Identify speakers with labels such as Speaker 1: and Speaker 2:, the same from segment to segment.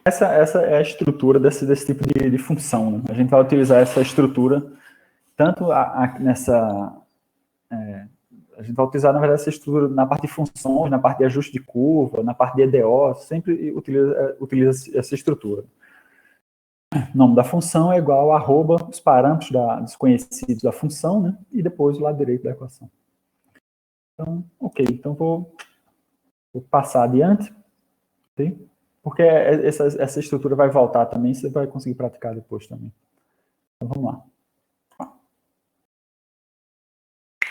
Speaker 1: essa é a estrutura desse tipo de função, né? A gente vai utilizar essa estrutura tanto nessa... a gente vai utilizar, na verdade, essa estrutura na parte de funções, na parte de ajuste de curva, na parte de EDO, sempre utiliza essa estrutura. O nome da função é igual a arroba, os parâmetros desconhecidos da função, né? E depois o lado direito da equação. Então, ok. Então, vou passar adiante, ok? Porque essa estrutura vai voltar também, você vai conseguir praticar depois também. Então, vamos lá.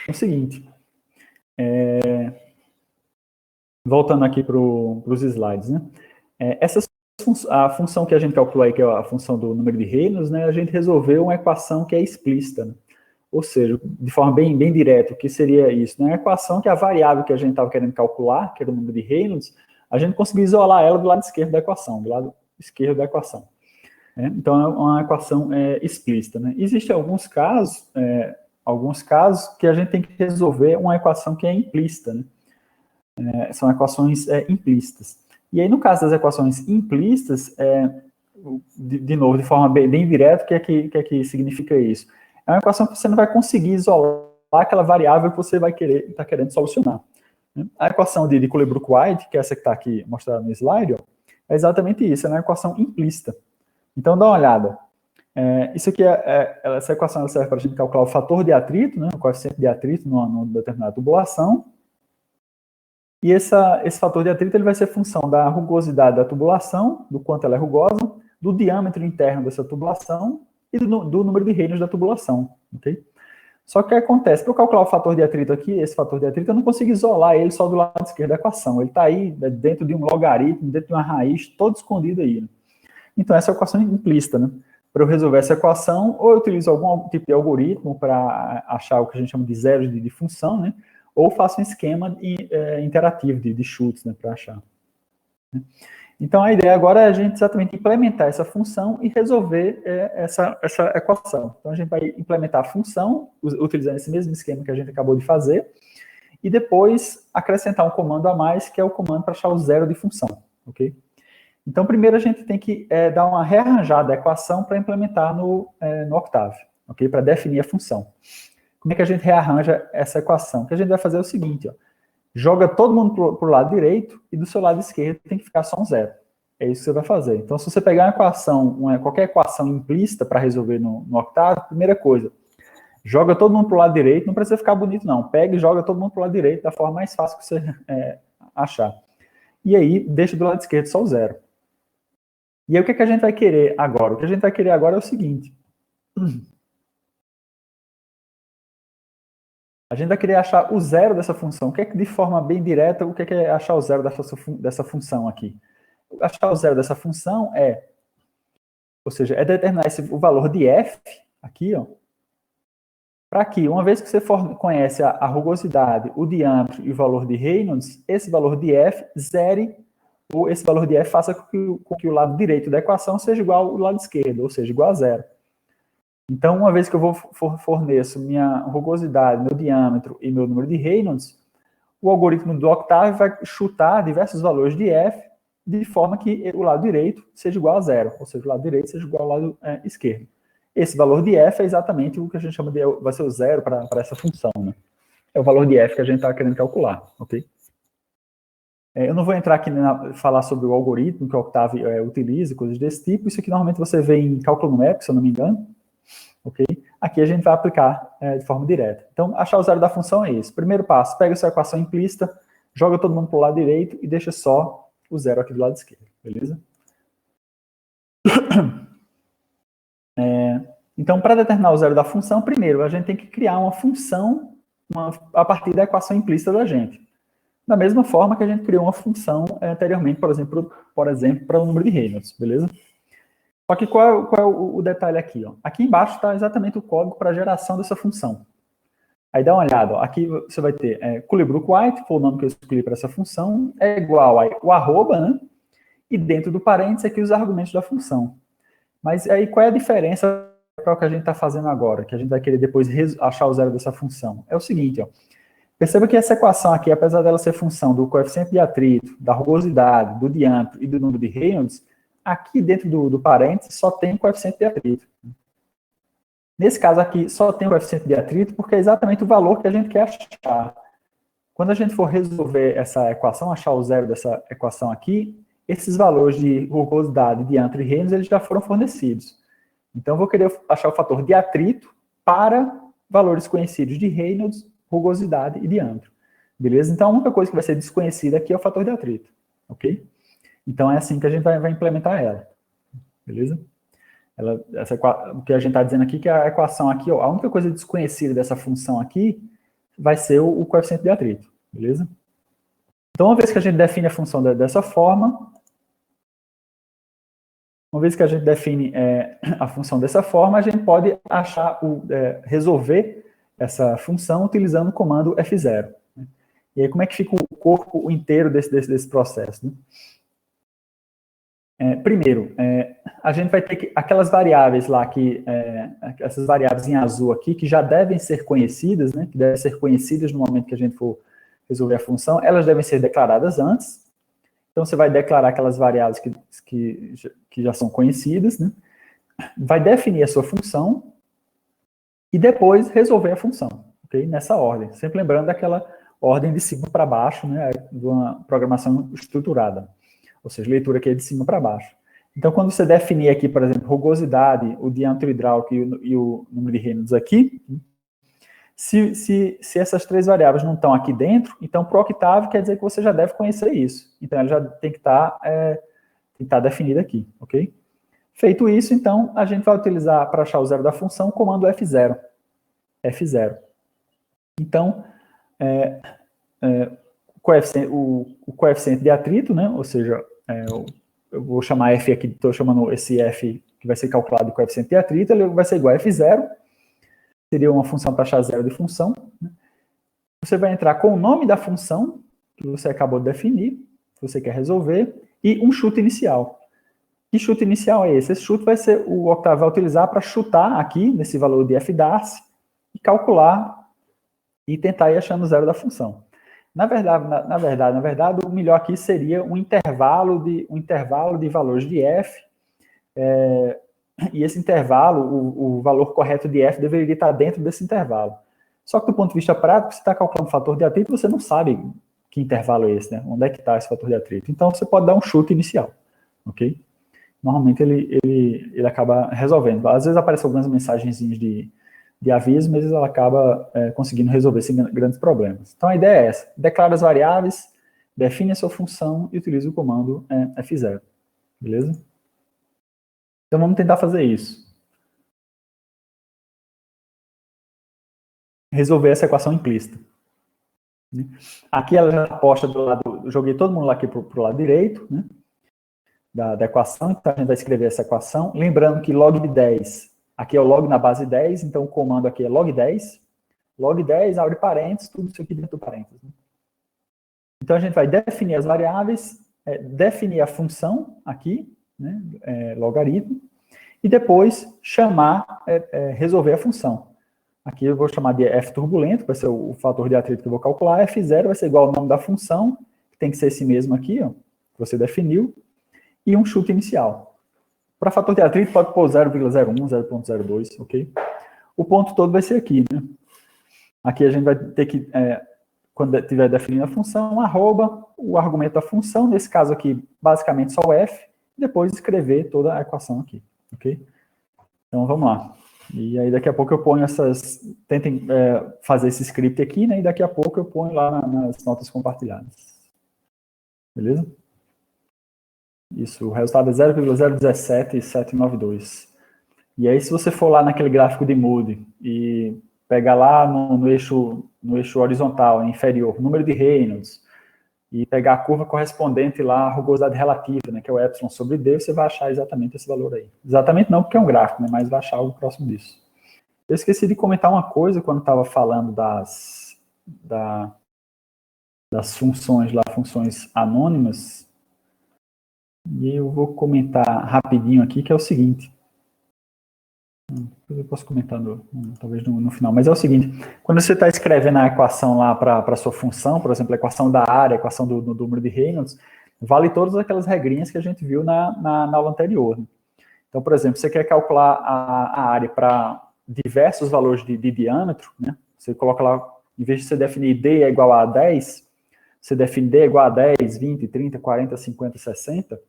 Speaker 1: É o seguinte, voltando aqui para os slides, né? A função que a gente calculou aí, que é a função do número de Reynolds, né? A gente resolveu uma equação que é explícita, né? Ou seja, de forma bem direta, o que seria isso? Né? A equação que a variável que a gente estava querendo calcular, que era o número de Reynolds, a gente conseguiu isolar ela do lado esquerdo da equação, do lado esquerdo da equação. Né? Então, é uma equação explícita. Né? Existem alguns casos que a gente tem que resolver uma equação que é implícita. Né? São equações implícitas. E aí, no caso das equações implícitas, de novo, de forma bem direta, o que é que significa isso? É uma equação que você não vai conseguir isolar aquela variável que você vai está querendo solucionar. A equação de Colebrook-White, que é essa que está aqui mostrada no slide, ó, é exatamente isso, é uma equação implícita. Então, dá uma olhada. Isso aqui essa equação serve para a gente calcular o fator de atrito, né, o coeficiente de atrito numa determinada tubulação. E esse fator de atrito ele vai ser função da rugosidade da tubulação, do quanto ela é rugosa, do diâmetro interno dessa tubulação e do número de Reynolds da tubulação, ok? Só que o que acontece? Para eu calcular o fator de atrito aqui, esse fator de atrito, eu não consigo isolar ele só do lado esquerdo da equação. Ele está aí dentro de um logaritmo, dentro de uma raiz, todo escondido aí. Né? Então, essa é a equação implícita, né? Para eu resolver essa equação, ou eu utilizo algum tipo de algoritmo para achar o que a gente chama de zeros de função, né? Ou faço um esquema interativo de chutes, né, para achar. Então, a ideia agora é a gente exatamente implementar essa função e resolver essa equação. Então, a gente vai implementar a função, utilizando esse mesmo esquema que a gente acabou de fazer, e depois acrescentar um comando a mais, que é o comando para achar o zero de função, ok? Então, primeiro a gente tem que dar uma rearranjada da equação para implementar no Octave, ok? Para definir a função. Como é que a gente rearranja essa equação? O que a gente vai fazer é o seguinte, ó. Joga todo mundo para o lado direito e do seu lado esquerdo tem que ficar só um zero. É isso que você vai fazer. Então, se você pegar uma equação, qualquer equação implícita para resolver no Octave, primeira coisa, joga todo mundo para o lado direito, não precisa ficar bonito não, pega e joga todo mundo para o lado direito da forma mais fácil que você achar. E aí, deixa do lado esquerdo só o zero. E aí, o que a gente vai querer agora? O que a gente vai querer agora é o seguinte. A gente vai querer achar o zero dessa função. O que é que, de forma bem direta, o que é achar o zero dessa função aqui? Achar o zero dessa função ou seja, é determinar o valor de f, aqui, ó, para que, uma vez que você conhece a rugosidade, o diâmetro e o valor de Reynolds, esse valor de f zere, ou esse valor de f faça com que o lado direito da equação seja igual ao lado esquerdo, ou seja, igual a zero. Então, uma vez que eu forneço minha rugosidade, meu diâmetro e meu número de Reynolds, o algoritmo do Octave vai chutar diversos valores de f, de forma que o lado direito seja igual a zero, ou seja, o lado direito seja igual ao lado esquerdo. Esse valor de f é exatamente o que a gente chama de, vai ser o zero para essa função, né? É o valor de f que a gente está querendo calcular, ok? Eu não vou entrar aqui falar sobre o algoritmo que o Octave utiliza, coisas desse tipo. Isso aqui normalmente você vê em cálculo numérico, se eu não me engano. Ok? Aqui a gente vai aplicar de forma direta. Então, achar o zero da função é isso. Primeiro passo, pega a sua equação implícita, joga todo mundo para o lado direito e deixa só o zero aqui do lado esquerdo. Beleza? Então, para determinar o zero da função, primeiro, a gente tem que criar uma função a partir da equação implícita da gente. Da mesma forma que a gente criou uma função anteriormente, por exemplo, para o número de Reynolds, beleza? Só que qual é o detalhe aqui? Ó? Aqui embaixo está exatamente o código para a geração dessa função. Aí dá uma olhada, ó. Aqui você vai ter Colebrook-White, foi o nome que eu escolhi para essa função, é igual o arroba, né? E dentro do parênteses aqui os argumentos da função. Mas aí qual é a diferença para o que a gente está fazendo agora, que a gente vai querer depois achar o zero dessa função? É o seguinte, ó. Perceba que essa equação aqui, apesar dela ser função do coeficiente de atrito, da rugosidade, do diâmetro e do número de Reynolds, aqui dentro do parênteses só tem o coeficiente de atrito. Nesse caso aqui, só tem o coeficiente de atrito porque é exatamente o valor que a gente quer achar. Quando a gente for resolver essa equação, achar o zero dessa equação aqui, esses valores de rugosidade, diâmetro e Reynolds, eles já foram fornecidos. Então, eu vou querer achar o fator de atrito para valores conhecidos de Reynolds, rugosidade e diâmetro. Beleza? Então, a única coisa que vai ser desconhecida aqui é o fator de atrito. Ok? Então, é assim que a gente vai implementar ela. Beleza? O que a gente está dizendo aqui, que a equação aqui, ó, a única coisa desconhecida dessa função aqui vai ser o coeficiente de atrito. Beleza? Então, uma vez que a gente define a função dessa forma, a função dessa forma, a gente pode achar resolver essa função utilizando o comando F0. Né? E aí, como é que fica o corpo inteiro desse processo? Né? Primeiro, a gente vai ter que, aquelas variáveis lá, essas variáveis em azul aqui, que já devem ser conhecidas, né, que devem ser conhecidas no momento que a gente for resolver a função, elas devem ser declaradas antes. Então, você vai declarar aquelas variáveis que já são conhecidas, né, vai definir a sua função e depois resolver a função, ok? Nessa ordem, sempre lembrando daquela ordem de cima para baixo, né, de uma programação estruturada. Ou seja, leitura aqui é de cima para baixo. Então, quando você definir aqui, por exemplo, rugosidade, o diâmetro hidráulico e o número de Reynolds aqui, se essas três variáveis não estão aqui dentro, então para o octavo quer dizer que você já deve conhecer isso. Então, ela já tem que estar definida aqui, ok? Feito isso, então, a gente vai utilizar, para achar o zero da função, o comando F0. F0. Então, o coeficiente de atrito, né, ou seja, eu vou chamar F aqui, estou chamando esse F que vai ser calculado de coeficiente de atrito, ele vai ser igual a F0, seria uma função para achar zero de função. Né? Você vai entrar com o nome da função, que você acabou de definir, que você quer resolver, e um chute inicial. Que chute inicial é esse? Esse chute vai ser o Octave vai utilizar para chutar aqui, nesse valor de F d'Arcy, e calcular, e tentar ir achando o zero da função. Na verdade, o melhor aqui seria um intervalo de valores de f, e esse intervalo, o valor correto de f deveria estar dentro desse intervalo. Só que do ponto de vista prático, você está calculando o fator de atrito, você não sabe que intervalo é esse, né? Onde é que está esse fator de atrito. Então, você pode dar um chute inicial, ok? Normalmente, ele acaba resolvendo. Às vezes, aparecem algumas mensagenzinhas de aviso, mas ela acaba conseguindo resolver sem grandes problemas. Então, a ideia é essa. Declara as variáveis, define a sua função e utiliza o comando F0. Beleza? Então, vamos tentar fazer isso. Resolver essa equação implícita. Aqui ela já está posta do lado, eu joguei todo mundo lá aqui para o lado direito, né, da equação, então a gente vai escrever essa equação, lembrando que log de 10, aqui é o log na base 10, então o comando aqui é log 10, abre parênteses, tudo isso aqui dentro do parênteses. Né? Então a gente vai definir as variáveis, definir a função aqui, né, logaritmo, e depois chamar, resolver a função. Aqui eu vou chamar de f turbulento, vai ser o fator de atrito que eu vou calcular. F0 vai ser igual ao nome da função, que tem que ser esse mesmo aqui, ó, que você definiu, e um chute inicial. Para fator de atrito, pode pôr 0,01, 0,02, ok? O ponto todo vai ser aqui, né? Aqui a gente vai ter que, quando estiver definindo a função, arroba o argumento da função, nesse caso aqui, basicamente só o f, e depois escrever toda a equação aqui, ok? Então, vamos lá. E aí, daqui a pouco eu ponho tentem fazer esse script aqui, né? E daqui a pouco eu ponho lá nas notas compartilhadas. Beleza? Isso, o resultado é 0,017792. E aí, se você for lá naquele gráfico de Moody e pegar lá no eixo horizontal, inferior, número de Reynolds, e pegar a curva correspondente lá à rugosidade relativa, né, que é o epsilon sobre D, você vai achar exatamente esse valor aí. Exatamente não, porque é um gráfico, né, mas vai achar algo próximo disso. Eu esqueci de comentar uma coisa quando estava falando das funções lá, funções anônimas, e eu vou comentar rapidinho aqui, que é o seguinte. Eu posso comentar talvez no final, mas é o seguinte, quando você está escrevendo a equação lá para a sua função, por exemplo, a equação da área, a equação do número de Reynolds, vale todas aquelas regrinhas que a gente viu na aula anterior. Né? Então, por exemplo, você quer calcular a área para diversos valores de diâmetro, né? Você coloca lá, em vez de você definir D é igual a 10, você define D é igual a 10, 20, 30, 40, 50, 60,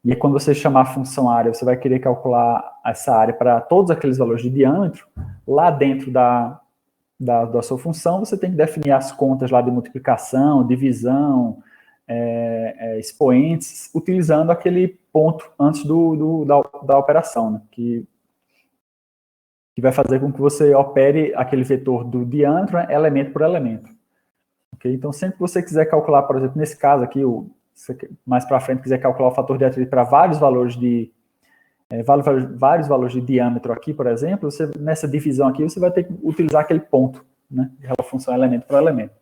Speaker 1: e aí quando você chamar a função área, você vai querer calcular essa área para todos aqueles valores de diâmetro, lá dentro da sua função, você tem que definir as contas lá de multiplicação, divisão, expoentes, utilizando aquele ponto antes da operação, né? que vai fazer com que você opere aquele vetor do diâmetro, né, elemento por elemento. Okay? Então, sempre que você quiser calcular, por exemplo, nesse caso aqui, mais para frente, quiser calcular o fator de atrito para vários valores de diâmetro aqui, por exemplo, nessa divisão aqui, você vai ter que utilizar aquele ponto, né, aquela função elemento por elemento.